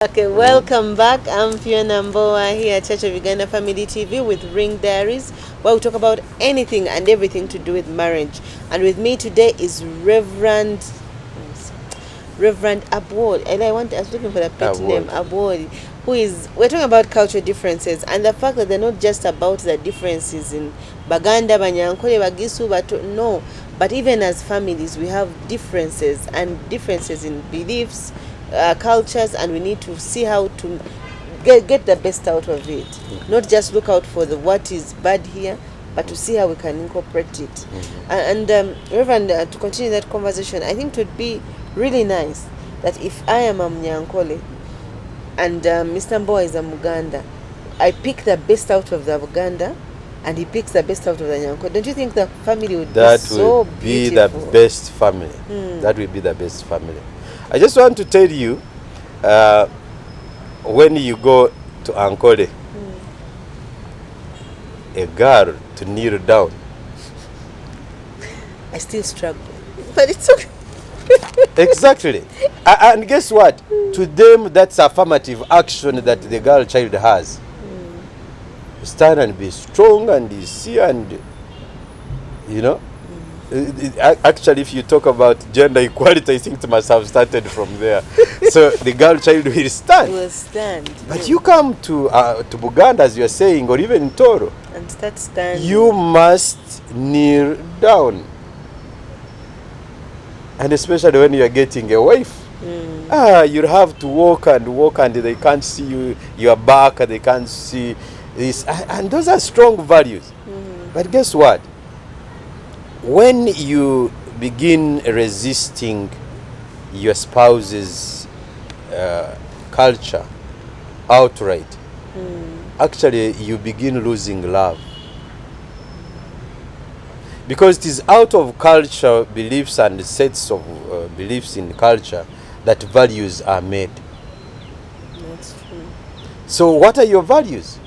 Okay, welcome back. I'm Phiona Mbowa here at Church of Uganda Family TV with Ring Diaries, where we talk about anything and everything to do with marriage. And with me today is Reverend Abwooli. And I was looking for the pet name, Abwooli, we're talking about cultural differences and the fact that they're not just about the differences in Baganda, Banyankole, Bagisu, but even as families we have differences in beliefs, cultures, and we need to see how to get the best out of it. Not just look out for what is bad here, but to see how we can incorporate it. Reverend, to continue that conversation, I think it would be really nice that if I am a Mnyankole and Mr. Mbowa is a Muganda, I pick the best out of the Buganda and he picks the best out of the Nyankole. Don't you think the family would be so beautiful? That would be the best family. That will be the best family. I just want to tell you, when you go to Ankole, a girl to kneel down. I still struggle, but it's okay. Exactly. And guess what? To them, that's affirmative action that the girl child has. Stand and be strong and see and, you know. Actually, if you talk about gender equality, I think it must have started from there. So the girl child will stand. Will stand. But you come to Buganda, as you are saying, or even in Toro, and start standing. You must kneel down. And especially when you are getting a wife, you have to walk and they can't see you, your back, they can't see this. And those are strong values. But guess what? When you begin resisting your spouse's culture outright, actually you begin losing love. Because it is out of culture, beliefs and sets of beliefs in culture that values are made. That's true. So what are your values?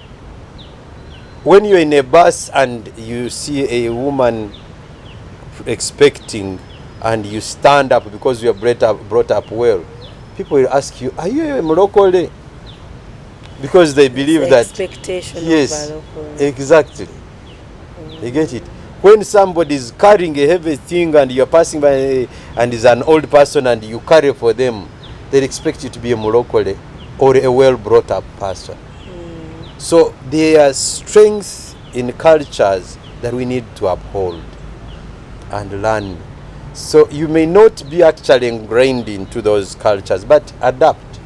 When you're in a bus and you see a woman expecting and you stand up because you are brought up well, people will ask you, are you a Moroccan? Because they believe that expectation. Yes, of exactly. You get it? When somebody is carrying a heavy thing and you're passing by and is an old person and you carry for them, they expect you to be a Moroccan or a well brought up person. So there are strengths in cultures that we need to uphold and learn. So you may not be actually ingrained into those cultures, but adapt.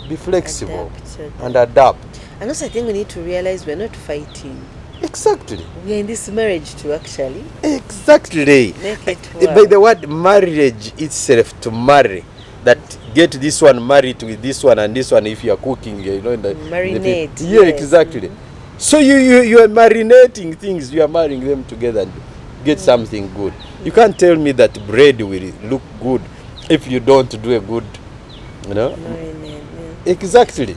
Be flexible and adapt. And also I think we need to realize we're not fighting. Exactly. We're in this marriage to actually. Exactly. Make it work. By the word marriage itself, to marry, that get this one married with this one and this one if you are cooking, you know. Marinate. Yeah, yes. Exactly. So you are marinating things, you are marrying them together and get something good. You can't tell me that bread will look good if you don't do a good, you know. Marinate, Exactly.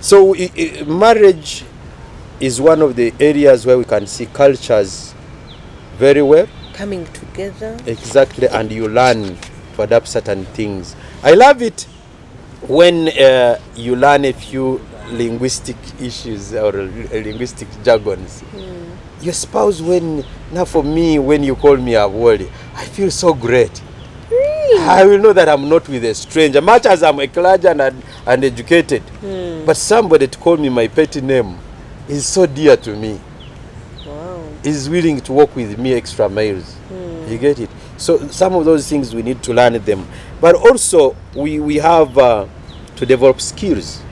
So marriage is one of the areas where we can see cultures very well coming together. Exactly, and you learn to adapt certain things. I love it when you learn a few linguistic issues or linguistic jargons. Your spouse, now for me, when you call me Abwooli, I feel so great. Really? I will know that I'm not with a stranger, much as I'm a clergyman and educated. But somebody to call me my petty name is so dear to me. Wow. Is willing to walk with me extra miles. You get it? So some of those things we need to learn them. But also we have to develop skills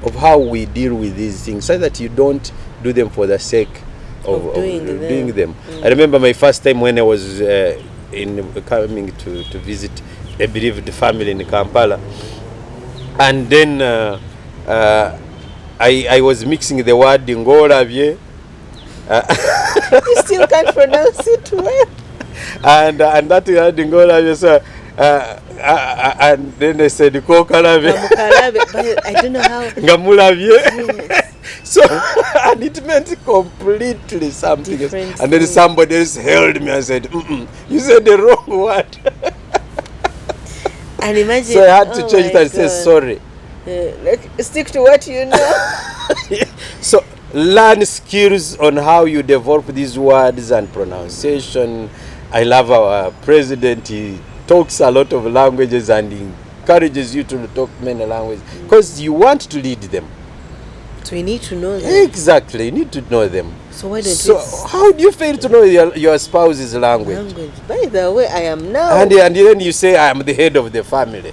of how we deal with these things so that you don't do them for the sake of doing them. I remember my first time when I was coming to visit a bereaved family in Kampala. And then I was mixing the word Ngolavye. You still can't pronounce it well. And that word Ngolavye, so and then they said Kokalave. But I don't know how. Ngamulavye. Yes. So and it meant completely something else. And then somebody else held me and said, you said the wrong word. And imagine. So I had to change it and say sorry. Stick to what you know. So learn skills on how you develop these words and pronunciation. I love our president. He talks a lot of languages and encourages you to talk many languages because you want to lead them. So you need to know them. Exactly, you need to know them. So why don't So how do you fail to know your spouse's language? By the way, I am now. And then you say, I am the head of the family.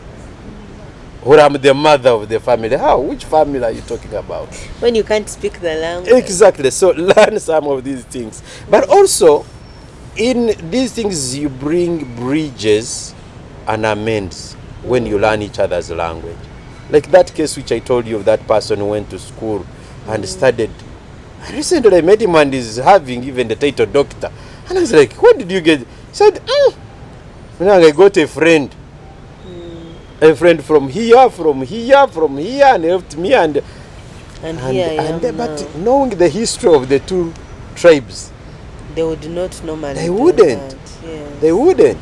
Or I'm the mother of the family. How? Which family are you talking about? When you can't speak the language. Exactly. So learn some of these things. But also, in these things, you bring bridges and amends when you learn each other's language. Like that case which I told you of that person who went to school and studied. Recently I met him and he's having even the title doctor. And I was like, what did you get? He said, I got a friend. A friend from here, and helped me and but knowing the history of the two tribes, they would not normally. They wouldn't. Yes. They wouldn't.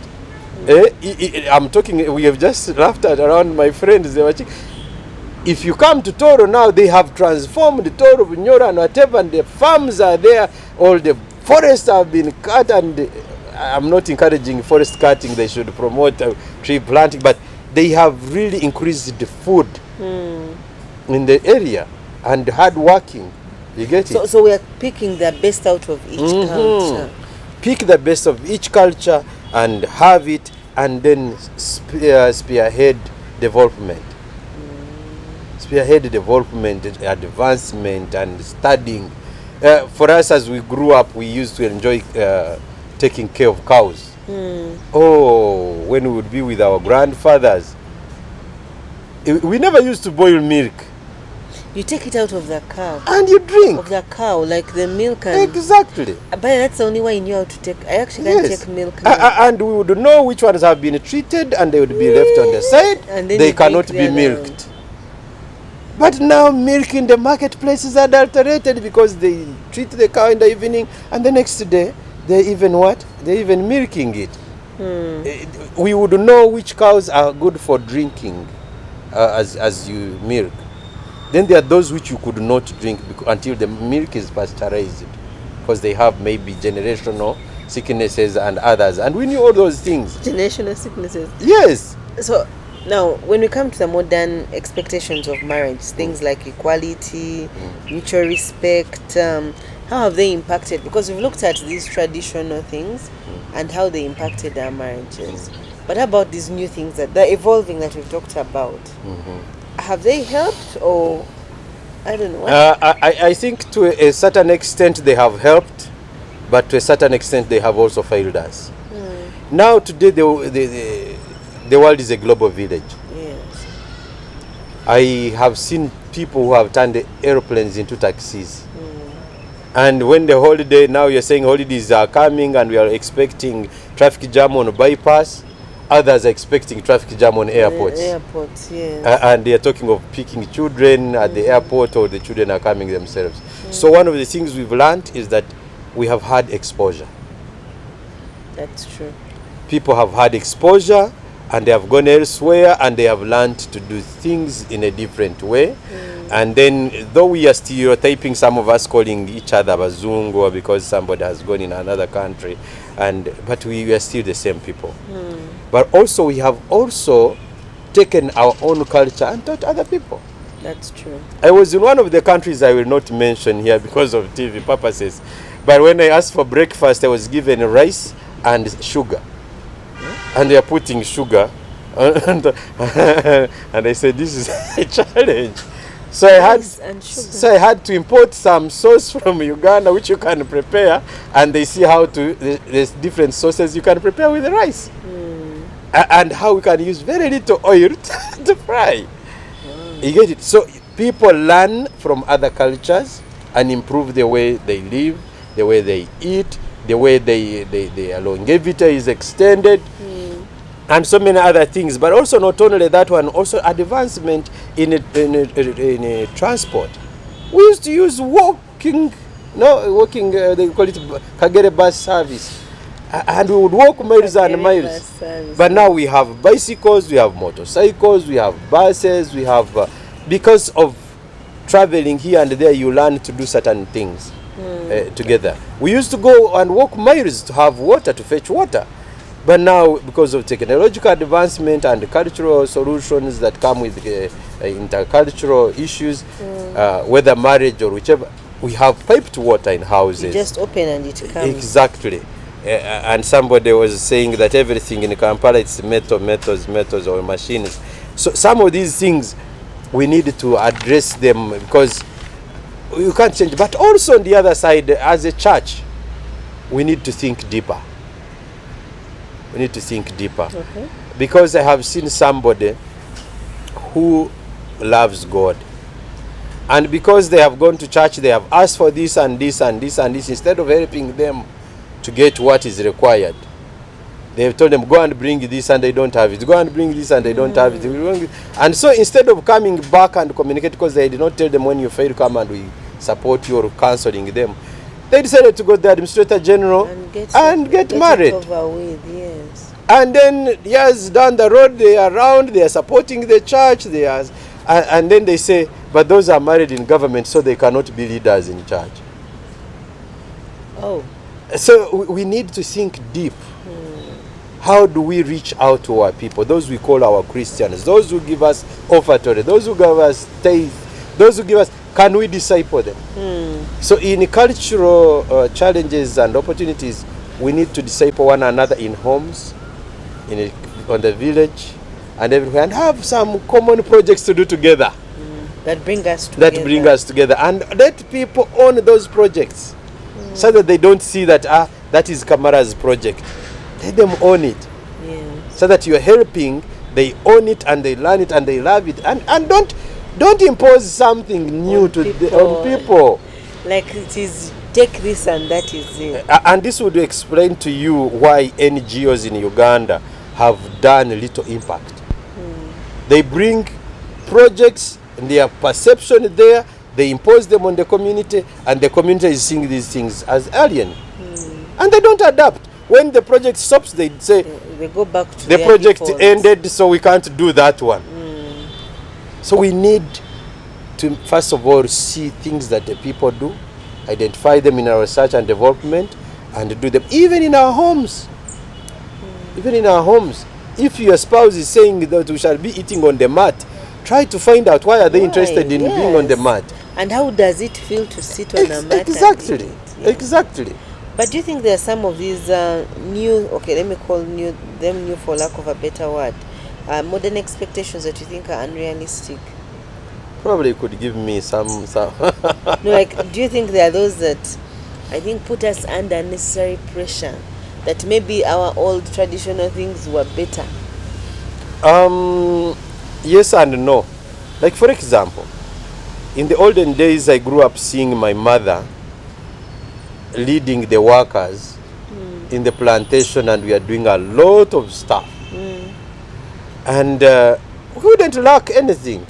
I'm talking. We have just laughed at around my friends. They were if you come to Toro now, they have transformed Toro, Bunyora, and whatever, and the farms are there. All the forests have been cut, and I'm not encouraging forest cutting. They should promote tree planting, but they have really increased the food in the area and hard working. You get it? So we are picking the best out of each culture. Pick the best of each culture and have it, and then spearhead development. Spearhead development, advancement, and studying. For us, as we grew up, we used to enjoy taking care of cows. Oh, when we would be with our grandfathers, we never used to boil milk. You take it out of the cow. And you drink. Of the cow, like the milk. And exactly. But that's the only way I knew how to take. I actually can't take milk now. And we would know which ones have been treated and they would be left on the side. And then they cannot be milked. But now milk in the marketplace is adulterated because they treat the cow in the evening and the next day they even what? They're even milking it. We would know which cows are good for drinking as you milk. Then there are those which you could not drink until the milk is pasteurized because they have maybe generational sicknesses and others. And we knew all those things. Generational sicknesses? Yes. So now, when we come to the modern expectations of marriage, things like equality, mutual respect, how have they impacted? Because we've looked at these traditional things and how they impacted our marriages. But how about these new things that they're evolving that we've talked about? Have they helped, or I don't know? I think to a certain extent they have helped, but to a certain extent they have also failed us. Now today the world is a global village. Yes. I have seen people who have turned the airplanes into taxis. And when the holiday, now you're saying holidays are coming and we are expecting traffic jam on bypass, others are expecting traffic jam on airports. Airports, yes. And they are talking of picking children at the airport, or the children are coming themselves. So one of the things we've learned is that we have had exposure. That's true. People have had exposure and they have gone elsewhere and they have learned to do things in a different way. And then, though we are stereotyping, some of us calling each other Bazungu because somebody has gone in another country, but we are still the same people. But also we have also taken our own culture and taught other people. That's true. I was in one of the countries I will not mention here because of TV purposes, but when I asked for breakfast, I was given rice and sugar. And they are putting sugar, and I said, this is a challenge. So I had to import some sauce from Uganda, which you can prepare, and they see how there's different sauces you can prepare with the rice, and how we can use very little oil to fry. You get it? So people learn from other cultures and improve the way they live, the way they eat, the way their longevity is extended. And so many other things, but also not only that one, also advancement in transport. We used to use walking, they call it Kagere bus service. And we would walk miles and miles. But now we have bicycles, we have motorcycles, we have buses, we have because of traveling here and there, you learn to do certain things together. We used to go and walk miles to have water, to fetch water. But now, because of technological advancement and cultural solutions that come with intercultural issues, whether marriage or whichever, we have piped water in houses. You just open and it comes. Exactly. And somebody was saying that everything in Kampala, it's metals or machines. So some of these things, we need to address them because you can't change. But also on the other side, as a church, we need to think deeper. We need to think deeper. Okay. Because I have seen somebody who loves God. And because they have gone to church, they have asked for this and this and this and this, instead of helping them to get what is required. They have told them, go and bring this and they don't have it. Go and bring this and they don't have it. And so instead of coming back and communicate, because they did not tell them when you fail, come and we support you or counseling them, they decided to go to the Administrator General and get married. Over with, yes. And then years down the road, they are around, they are supporting the church, and then they say, but those are married in government, so they cannot be leaders in church. Oh. So we need to think deep. How do we reach out to our people, those we call our Christians, those who give us offertory, those who give us tithe, those who give us, can we disciple them? So in cultural challenges and opportunities, we need to disciple one another in homes, on the village, and everywhere, and have some common projects to do together. That bring us together. And let people own those projects, so that they don't see that that is Kamara's project. Let them own it. Yes. So that you're helping, they own it and they learn it and they love it. And don't impose something new on people. Like it is, take this and that is it. And this would explain to you why NGOs in Uganda have done little impact. They bring projects and their perception there, they impose them on the community, and the community is seeing these things as alien. And they don't adapt. When the project stops, they say, they go back to the project ended, so we can't do that one. So we need to, first of all, see things that the people do, identify them in our research and development, and do them even in our homes. Even in our homes. If your spouse is saying that we shall be eating on the mat, try to find out why are they interested in being on the mat. And how does it feel to sit on a mat? Exactly. Exactly. But do you think there are some of these new, okay, let me call them new for lack of a better word, modern expectations that you think are unrealistic? Probably you could give me some. No, like, do you think there are those that I think put us under unnecessary pressure, that maybe our old traditional things were better? Yes and no. Like, for example, in the olden days, I grew up seeing my mother leading the workers in the plantation, and we are doing a lot of stuff. And we wouldn't lack anything.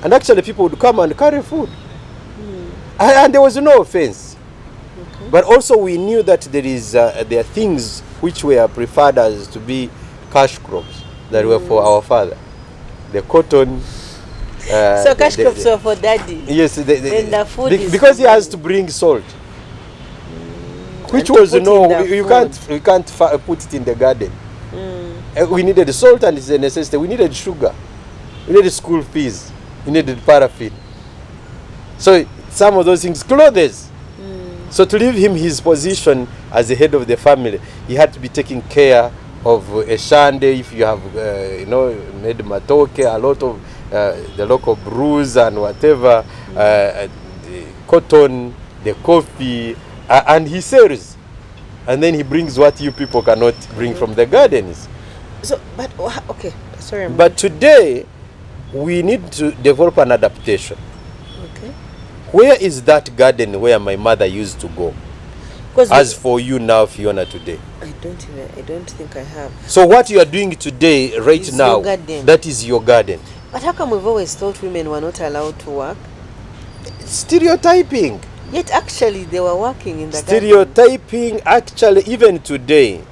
And actually people would come and carry food. And there was no offense. Okay. But also we knew that there are things which were preferred as to be cash crops that were for our father. The cotton. So cash crops were for daddy? Yes. Then the food is because he has to bring salt. Which was, you can't put it in the garden. We needed salt, and it's a necessity. We needed sugar. We needed school fees. We needed paraffin. So some of those things, clothes. So to leave him his position as the head of the family, he had to be taking care of a shande, if you have, made matoke, a lot of the local brews and whatever, the cotton, the coffee, and he sells. And then he brings what you people cannot bring from the gardens. So, but, okay, sorry. But today, we need to develop an adaptation. Okay. Where is that garden where my mother used to go? As for you now, Phiona, today? I don't think I have. So what you are doing today, right now, that is your garden. But how come we've always thought women were not allowed to work? Stereotyping. Yet actually they were working in the stereotyping. Actually, even today,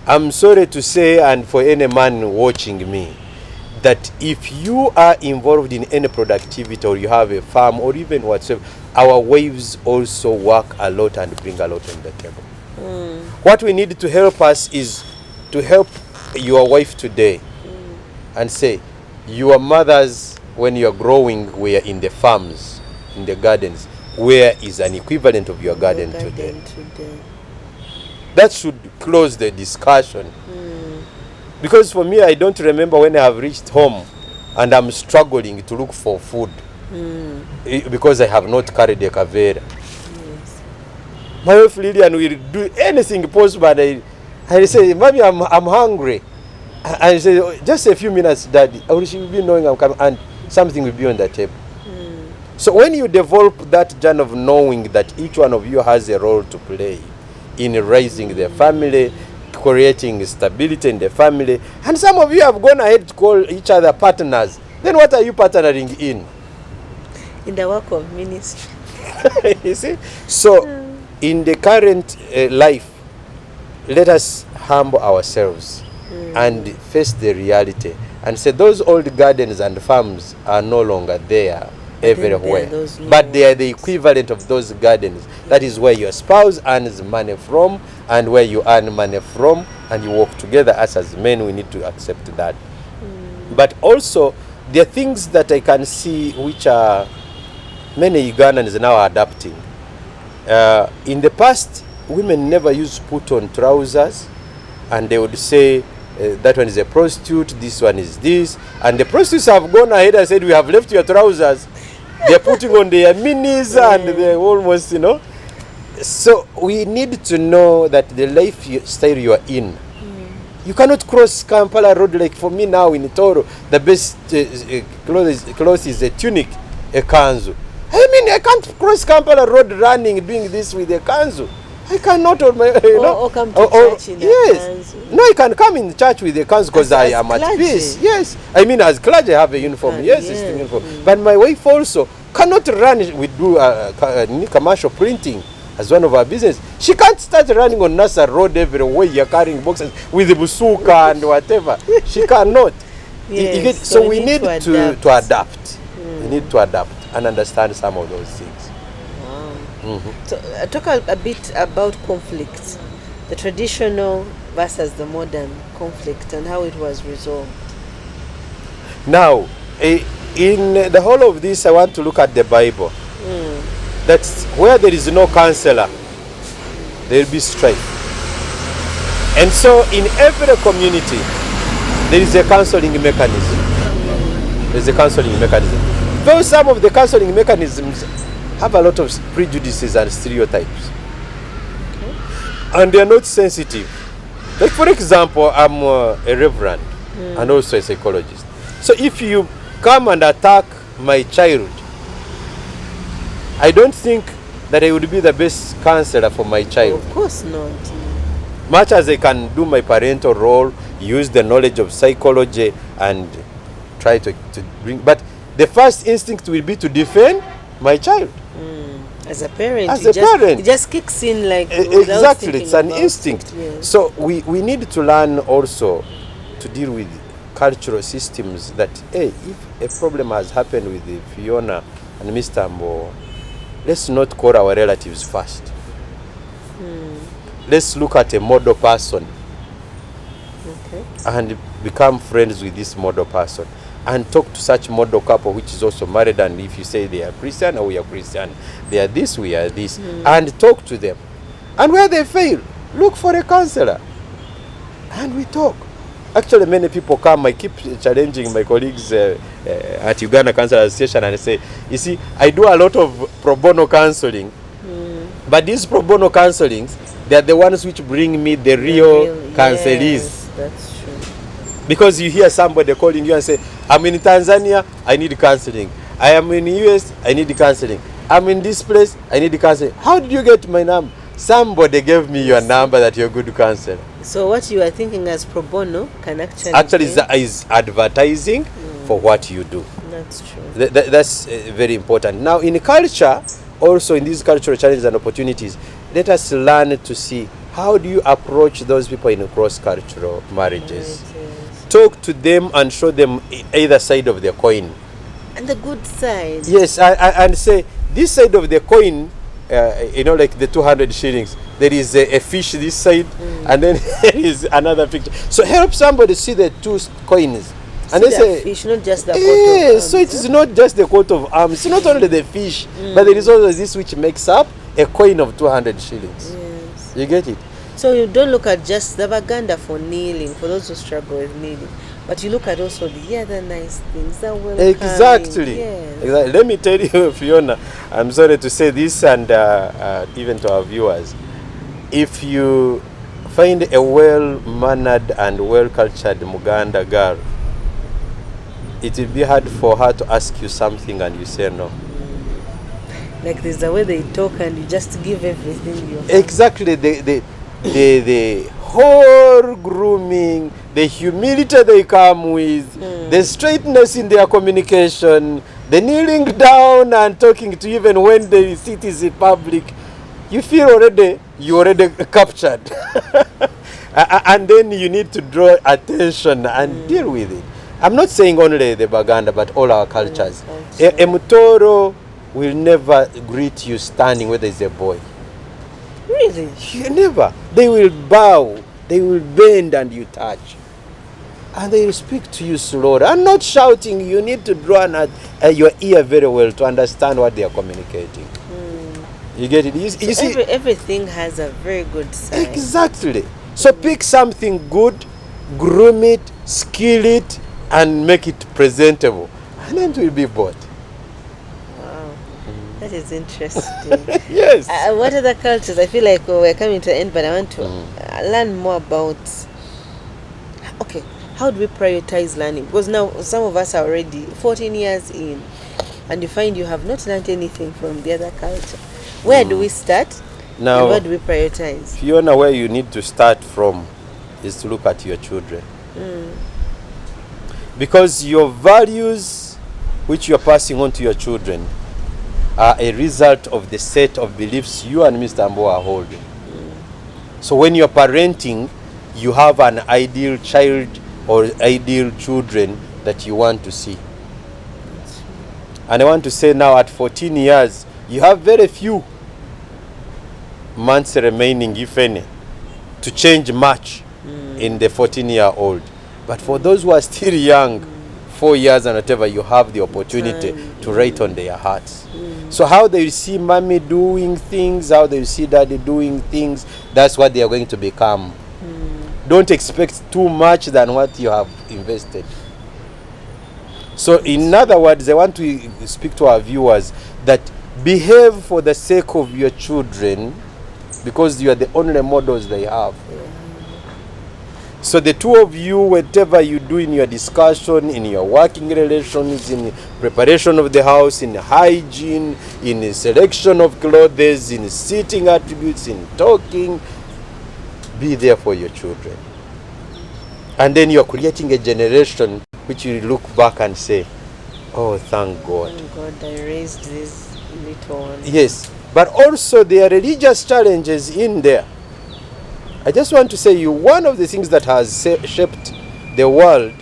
I'm sorry to say, and for any man watching me, that if you are involved in any productivity or you have a farm or even whatsoever, our wives also work a lot and bring a lot on the table. What we need to help us is to help your wife today and say, your mothers, when you're growing, were in the farms, in the gardens. Where is an equivalent of your garden today? That should close the discussion. Because for me, I don't remember when I have reached home and I'm struggling to look for food because I have not carried a kavera. Yes. My wife Lillian will do anything possible. I say, maybe I'm hungry. I say, just a few minutes, Daddy. She will be knowing I'm coming, and something will be on the table. So when you develop that kind of knowing that each one of you has a role to play in raising the family, creating stability in the family, and some of you have gone ahead to call each other partners, then what are you partnering in? In the work of ministry. You see? So in the current life, let us humble ourselves and face the reality and say those old gardens and farms are no longer there everywhere, but they are the equivalent of those gardens. That is where your spouse earns money from and where you earn money from, and you work together. As men, we need to accept that. But also there are things that I can see which are many Ugandans now adapting. In the past, women never used to put on trousers, and they would say that one is a prostitute, this one is this, and the prostitutes have gone ahead and said, we have left your trousers. They're putting on their minis and they're almost, So we need to know that the lifestyle you are in, you cannot cross Kampala Road. Like for me now in Toro, the best clothes is a tunic, a kanzu. I mean, I can't cross Kampala Road running, doing this with a kanzu. I cannot, or come to church in a kanzu. No, I can come in church with a kanzu because I am at peace. Yes, I mean, as clergy, I have a uniform. Yes, it's the uniform. But my wife also cannot run. We do commercial printing as one of our business. She can't start running on Nasa Road everywhere. You're carrying boxes with the busuka and whatever. She cannot. Yes, so we need to adapt. We need to adapt and understand some of those things. So talk a bit about conflict, the traditional versus the modern conflict and how it was resolved. Now, in the whole of this, I want to look at the Bible. That's where there is no counselor, there will be strife. And so in every community, there is a counseling mechanism. There's a counseling mechanism. Though some of the counseling mechanisms have a lot of prejudices and stereotypes, and they are not sensitive. Like for example, I'm a reverend and also a psychologist. So if you come and attack my child, I don't think that I would be the best counselor for my child. Of course not. Much as I can do my parental role, use the knowledge of psychology and try to bring, but the first instinct will be to defend my child. As a parent, it just kicks in like exactly. It's an instinct. Yes. So we need to learn also to deal with cultural systems. That if a problem has happened with Phiona and Mr. Mbowa, let's not call our relatives first. Let's look at a model person and become friends with this model person. And talk to such model couple which is also married, and if you say they are Christian or we are Christian, they are this, we are this, and talk to them. And where they fail, look for a counselor and we talk. Actually, many people come. I keep challenging my colleagues at Uganda Cancer Association, and I say, you see, I do a lot of pro bono counseling, but these pro bono counselings, they are the ones which bring me the real counselees. Yes, that's true. Because you hear somebody calling you and say, I'm in Tanzania, I need counseling. I am in the US, I need counseling. I'm in this place, I need counseling. How did you get my number? Somebody gave me your number that you're a good counselor. So what you are thinking as pro bono can actually is advertising for what you do. That's true. That's very important. Now in culture, also in these cultural challenges and opportunities, let us learn to see how do you approach those people in cross-cultural marriages. Talk to them and show them either side of the coin. And the good side. Yes, and say, this side of the coin, like the 200 shillings, there is a fish this side, and then there is another picture. So help somebody see the two coins. And they say, fish, not just the coat of arms. So it is not just the coat of arms. It's not only the fish, but there is also this which makes up a coin of 200 shillings. Yes. You get it? So you don't look at just the Baganda for kneeling, for those who struggle with kneeling, but you look at also the other nice things that will Exactly. Yes. Exactly. Let me tell you, Phiona, I'm sorry to say this, and even to our viewers, if you find a well-mannered and well-cultured Muganda girl, it will be hard for her to ask you something and you say no. Like there's the way they talk and you just give everything you have. Exactly. The whole grooming, the humility they come with, the straightness in their communication, the kneeling down and talking to you even when the city is in public, you feel you already captured. And then you need to draw attention and deal with it. I'm not saying only the Baganda, but all our cultures. A Mutoro will never greet you standing whether it's a boy. Really? Never. They will bow, they will bend and you touch. And they will speak to you slowly. And not shouting, you need to draw your ear very well to understand what they are communicating. You get it? You see, everything has a very good side. Exactly. So pick something good, groom it, skill it, and make it presentable. And then it will be bought. Wow. That is interesting. Yes. What other cultures? I feel like we're coming to the end, but I want to learn more about... Okay, how do we prioritize learning? Because now some of us are already 14 years in, and you find you have not learned anything from the other culture. Where do we start? Now, and where do we prioritize? Phiona, where you need to start from is to look at your children. Because your values which you are passing on to your children are a result of the set of beliefs you and Mr. Mbowa are holding. So when you are parenting, you have an ideal child or ideal children that you want to see. And I want to say now at 14 years, you have very few months remaining, if any, to change much in the 14-year-old. But for those who are still young, 4 years and whatever, you have the opportunity to write on their hearts. So how they see mommy doing things, how they see daddy doing things, that's what they are going to become. Don't expect too much than what you have invested. So in other words, I want to speak to our viewers that behave for the sake of your children, because you are the only models they have. So the two of you, whatever you do in your discussion, in your working relations, in preparation of the house, in hygiene, in selection of clothes, in sitting attributes, in talking, be there for your children. And then you're creating a generation which you look back and say, oh, thank God. Thank God I raised this little one. Yes, but also there are religious challenges in there. I just want to say you, one of the things that has shaped the world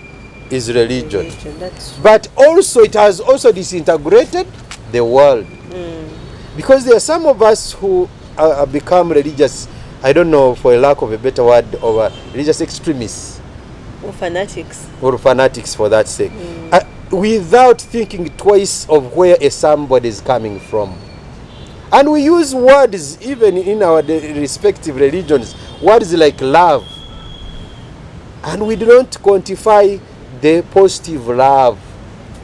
is religion. But also it has also disintegrated the world. Because there are some of us who become religious, I don't know, for a lack of a better word, or religious extremists. Or fanatics. Or fanatics for that sake. Without thinking twice of where somebody is coming from. And we use words even in our respective religions, words like love. And we do not quantify the positive love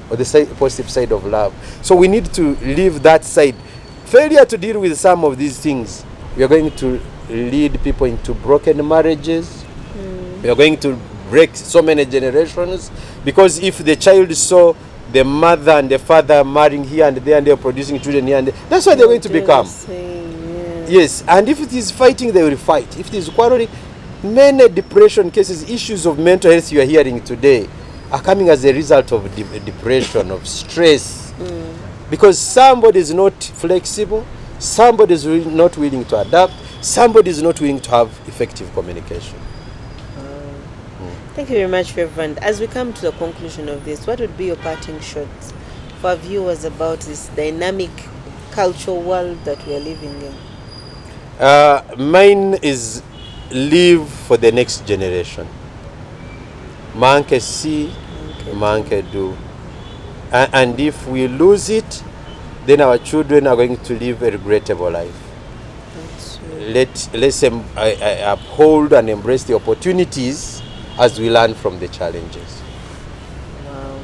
or the positive side of love. So we need to leave that side. Failure to deal with some of these things, we are going to lead people into broken marriages. We are going to break so many generations, because if the child saw the mother and the father marrying here and there and they're producing children here and there, that's what they're going to become. Yes, and if it is fighting, they will fight. If it is quarreling, many depression cases, issues of mental health you are hearing today are coming as a result of depression, of stress. Because somebody is not flexible, somebody is not willing to adapt, somebody is not willing to have effective communication. Thank you very much, Reverend. As we come to the conclusion of this, what would be your parting shots for our viewers about this dynamic cultural world that we are living in? Mine is live for the next generation. Manke see, manke do. And if we lose it, then our children are going to live a regrettable life. Let's uphold and embrace the opportunities as we learn from the challenges. Wow.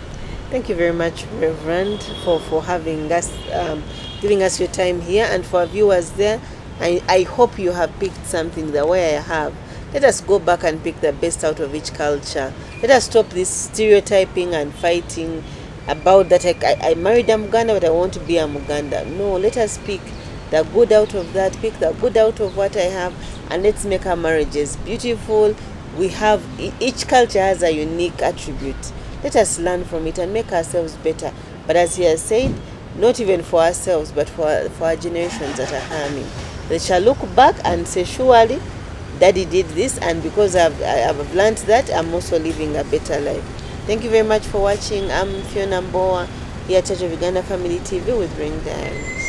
Thank you very much, Reverend, for having us, giving us your time here. And for our viewers there, I hope you have picked something the way I have. Let us go back and pick the best out of each culture. Let us stop this stereotyping and fighting about that I married a Muganda, but I want to be a Muganda. No, let us pick the good out of that, pick the good out of what I have, and let's make our marriages beautiful. We have, each culture has a unique attribute. Let us learn from it and make ourselves better. But as he has said, not even for ourselves, but for our generations that are coming. They shall look back and say, surely, Daddy did this, and because I've learned that, I'm also living a better life. Thank you very much for watching. I'm Phiona Mbowa here at COU Family TV with Ring Diaries.